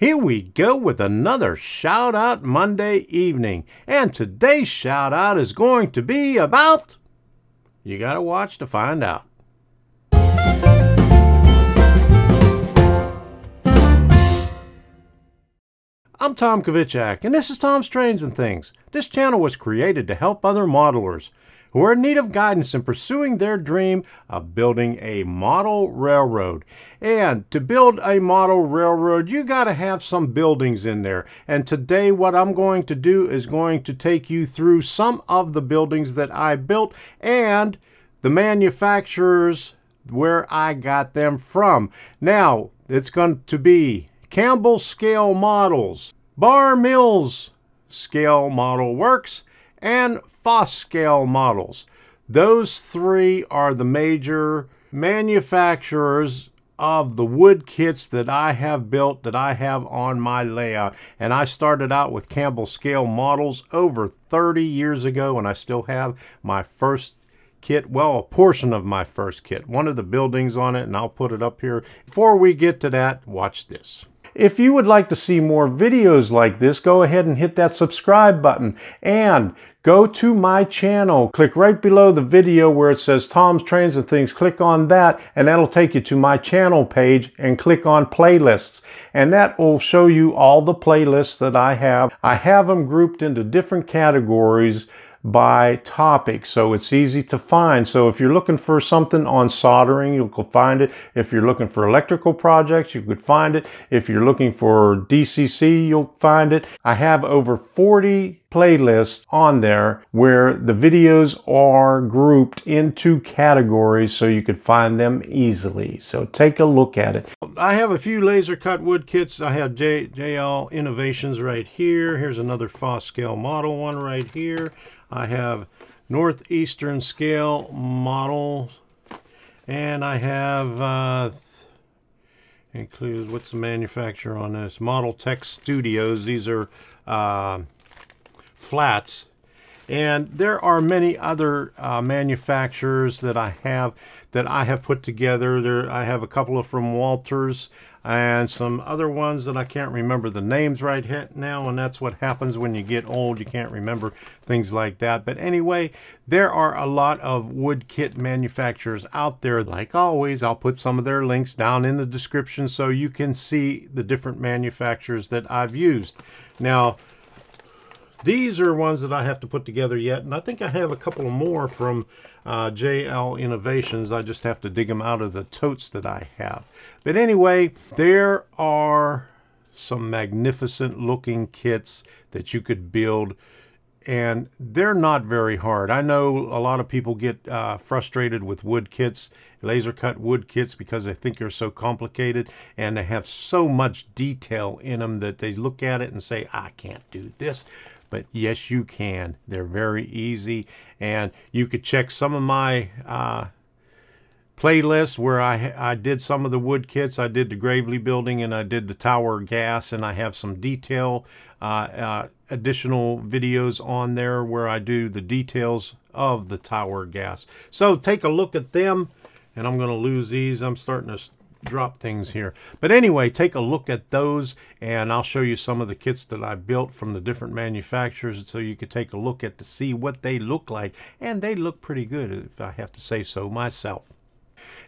Here we go with another Shout Out Monday evening. And today's shout out is going to be about... You gotta watch to find out. I'm Tom Kovichak, and this is Tom's Trains and Things. This channel was created to help other modelers who are in need of guidance in pursuing their dream of building a model railroad. And to build a model railroad, you got to have some buildings in there. And today what I'm going to do is going to take you through some of the buildings that I built and the manufacturers where I got them from. Now, it's going to be Campbell Scale Models, Bar Mills Scale Model Works, and Foss Scale Models. Those three are the major manufacturers of the wood kits that I have built, that I have on my layout. And I started out with Campbell Scale Models over 30 years ago, and I still have my first kit, well, a portion of my first kit, one of the buildings on it, and I'll put it up here. Before we get to that, watch this. If you would like to see more videos like this, go ahead and hit that subscribe button and go to my channel. Click right below the video where it says Tom's Trains and Things. Click on that and that'll take you to my channel page, and click on playlists. And that will show you all the playlists that I have. I have them grouped into different categories by topic, so it's easy to find. So if you're looking for something on soldering, you can find it. If you're looking for electrical projects, you could find it. If you're looking for DCC, you'll find it. I have over 40 playlists on there where the videos are grouped into categories so you could find them easily. So take a look at it. I have a few laser cut wood kits. I have JL Innovations right here. Here's another Foss Scale Model one right here. I have Northeastern Scale Models, and I have includes, what's the manufacturer on this? Model Tech Studios. These are flats, and there are many other manufacturers that I have put together. I have a couple of from Walters and some other ones that I can't remember the names right now, and that's what happens when you get old. You can't remember things like that. But anyway, there are a lot of wood kit manufacturers out there. Like always, I'll put some of their links down in the description so you can see the different manufacturers that I've used. Now, these are ones that I have to put together yet, and I think I have a couple more from JL Innovations. I just have to dig them out of the totes that I have. But anyway, there are some magnificent looking kits that you could build, and they're not very hard. I know a lot of people get frustrated with wood kits, laser cut wood kits, because they think they're so complicated and they have so much detail in them that they look at it and say, I can't do this. But yes, you can. They're very easy, and you could check some of my playlists where I did some of the wood kits. I did the Gravely building, and I did the tower gas, and I have some detail additional videos on there where I do the details of the tower gas. So take a look at them, and I'm going to lose these. I'm starting to drop things here. But anyway, take a look at those, and I'll show you some of the kits that I built from the different manufacturers so you could take a look at to see what they look like. And they look pretty good, if I have to say so myself.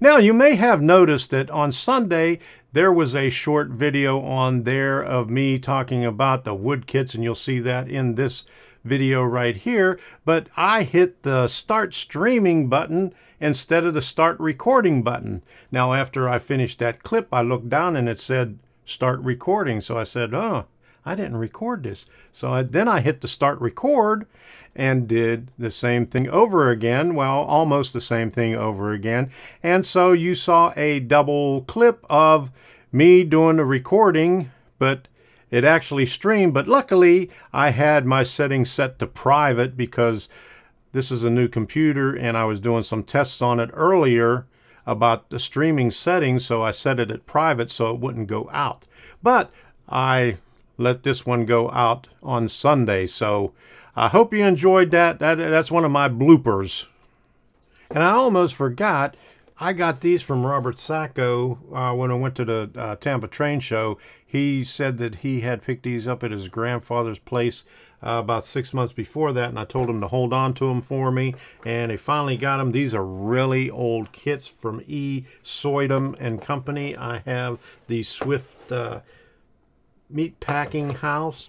Now, you may have noticed that on Sunday there was a short video on there of me talking about the wood kits, and you'll see that in this video right here. But I hit the start streaming button instead of the start recording button. Now, after I finished that clip, I looked down and it said start recording. So I said, oh, I didn't record this. So then I hit the start record and did the same thing over again. Well, almost the same thing over again. And so you saw a double clip of me doing the recording, but it actually streamed. But luckily, I had my settings set to private because this is a new computer, and I was doing some tests on it earlier about the streaming settings, so I set it at private so it wouldn't go out. But I let this one go out on Sunday, so I hope you enjoyed that. That's one of my bloopers. And I almost forgot I got these from Robert Sacco when I went to the Tampa Train Show. He said that he had picked these up at his grandfather's place about 6 months before that, and I told him to hold on to them for me, and he finally got them. These are really old kits from E. Soydum and Company. I have the Swift meat packing house,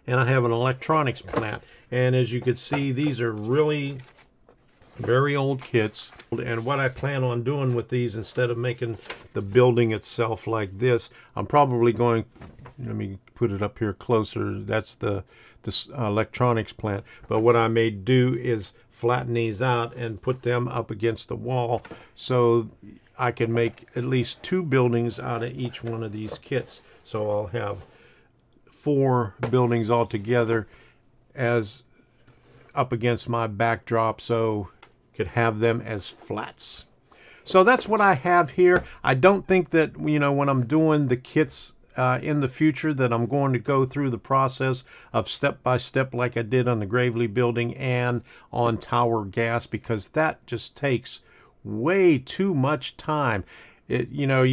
and I have an electronics plant. And as you can see, these are really very old kits. And what I plan on doing with these, instead of making the building itself like this, I'm probably going, let me put it up here closer, that's the electronics plant. But what I may do is flatten these out and put them up against the wall, so I can make at least 2 buildings out of each one of these kits. So I'll have 4 buildings altogether as up against my backdrop, so could have them as flats. So that's what I have here. I don't think that, you know, when I'm doing the kits in the future, that I'm going to go through the process of step by step like I did on the Gravely building and on Tower Gas, because that just takes way too much time. You know,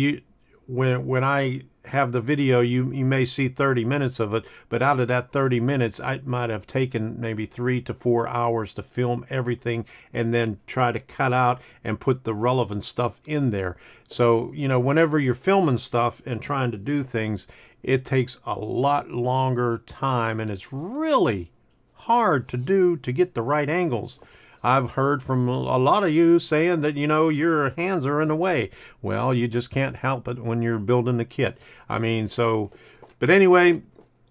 when I have the video, you may see 30 minutes of it, but out of that 30 minutes, I might have taken maybe 3 to 4 hours to film everything and then try to cut out and put the relevant stuff in there. So, you know, whenever you're filming stuff and trying to do things, it takes a lot longer time, and it's really hard to do to get the right angles. I've heard from a lot of you saying that, you know, your hands are in the way. Well, you just can't help it when you're building the kit. I mean, so, but anyway,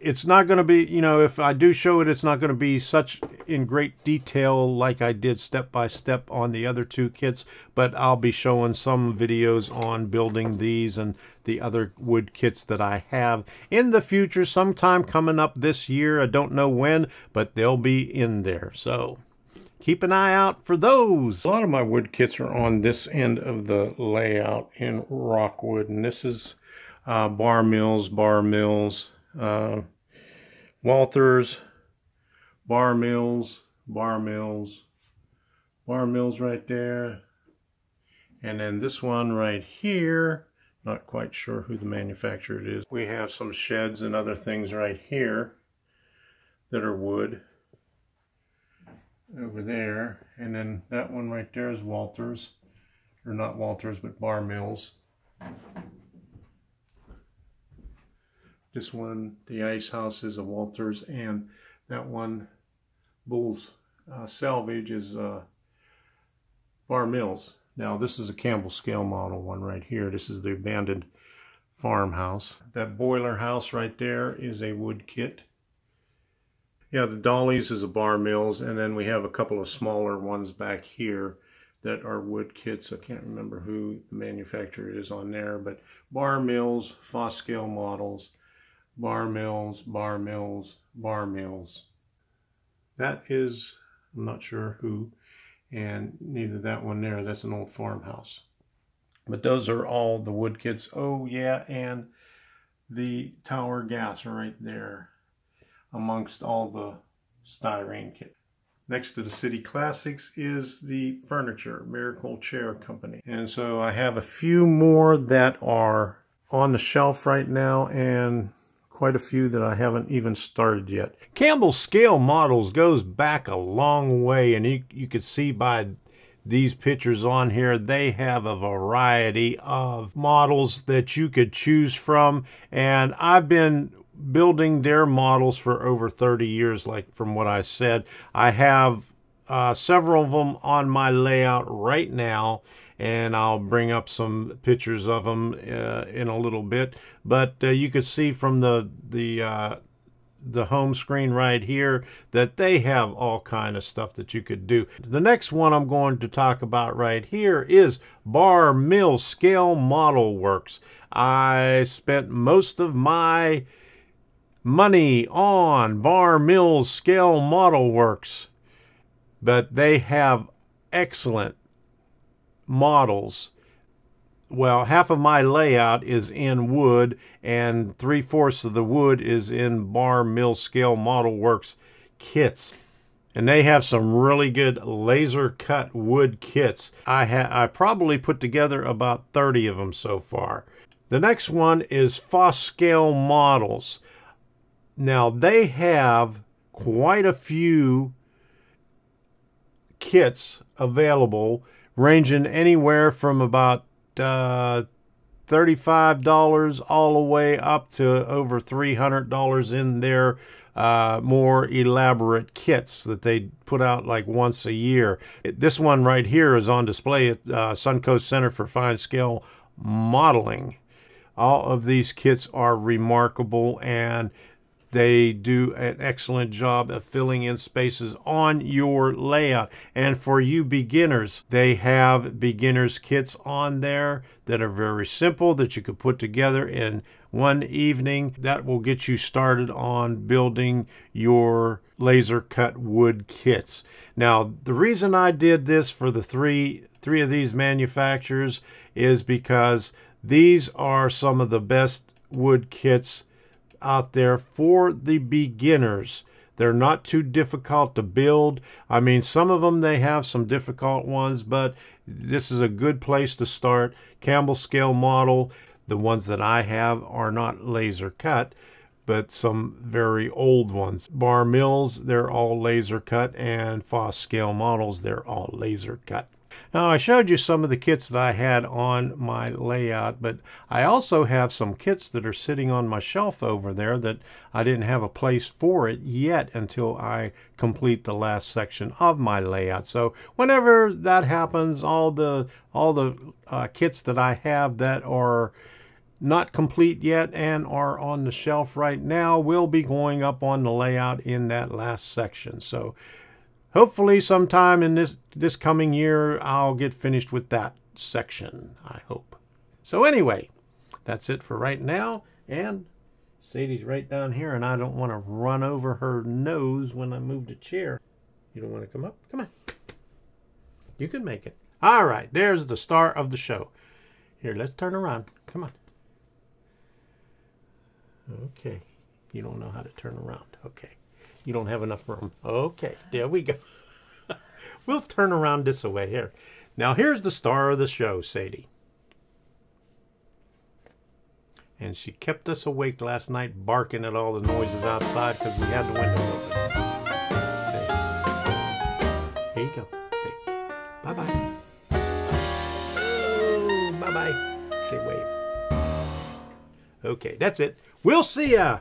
it's not going to be, you know, if I do show it, it's not going to be such in great detail like I did step by step on the other 2 kits, but I'll be showing some videos on building these and the other wood kits that I have in the future, sometime coming up this year. I don't know when, but they'll be in there. So keep an eye out for those. A lot of my wood kits are on this end of the layout in Rockwood, and this is bar mills, Walthers, bar mills right there. And then this one right here, not quite sure who the manufacturer it is. We have some sheds and other things right here that are wood over there, and then that one right there is Walthers, or not Walthers, but Bar Mills. This one, the ice house, is a Walthers, and that one, Bull's Salvage, is Bar Mills. Now this is a Campbell scale model one right here. This is the abandoned farmhouse. That boiler house right there is a wood kit. Yeah, the Dollies is a Bar Mills, and then we have a couple of smaller ones back here that are wood kits. I can't remember who the manufacturer is on there, but Bar Mills, Foscale models, Bar Mills. That is, I'm not sure who, and neither that one there. That's an old farmhouse. But those are all the wood kits. Oh yeah, and the Tower Gas right there amongst all the styrene kit. Next to the City Classics is the Furniture Miracle Chair Company. And so I have a few more that are on the shelf right now, and quite a few that I haven't even started yet. Campbell scale models goes back a long way, and you can see by these pictures on here, they have a variety of models that you could choose from, and I've been building their models for over 30 years, like from what I said. I have several of them on my layout right now, and I'll bring up some pictures of them in a little bit. But you can see from the home screen right here that they have all kind of stuff that you could do. The next one I'm going to talk about right here is Bar Mill Scale Model Works. I spent most of my money on Bar Mills Scale Model Works, but they have excellent models. Well, half of my layout is in wood, and 3/4 of the wood is in Bar Mill Scale Model Works kits. And they have some really good laser cut wood kits. I probably put together about 30 of them so far. The next one is Foss Scale Models. Now they have quite a few kits available, ranging anywhere from about $35 all the way up to over $300 in their more elaborate kits that they put out like once a year. This one right here is on display at Suncoast Center for Fine Scale Modeling. All of these kits are remarkable, and they do an excellent job of filling in spaces on your layout. And for you beginners, they have beginners kits on there that are very simple that you could put together in one evening. That will get you started on building your laser cut wood kits. Now, the reason I did this for the three of these manufacturers is because these are some of the best wood kits out there for the beginners. They're not too difficult to build. I mean, some of them, they have some difficult ones, but this is a good place to start. Campbell scale model. The ones that I have are not laser cut, but some very old ones. Bar Mills, they're all laser cut, and Foss Scale Models, they're all laser cut. Now, I showed you some of the kits that I had on my layout, but I also have some kits that are sitting on my shelf over there that I didn't have a place for it yet until I complete the last section of my layout. So whenever that happens, all the kits that I have that are not complete yet and are on the shelf right now will be going up on the layout in that last section. So hopefully sometime in this coming year, I'll get finished with that section, I hope. So anyway, that's it for right now. And Sadie's right down here, and I don't want to run over her nose when I move the chair. You don't want to come up? Come on. You can make it. All right, there's the star of the show. Here, let's turn around. Come on. Okay. You don't know how to turn around. Okay. You don't have enough room. Okay, there we go. We'll turn around this way here. Now here's the star of the show, Sadie. And she kept us awake last night barking at all the noises outside because we had the window open. Okay. Here you go. Say bye-bye. Oh, bye-bye. Say wave. Okay, that's it. We'll see ya.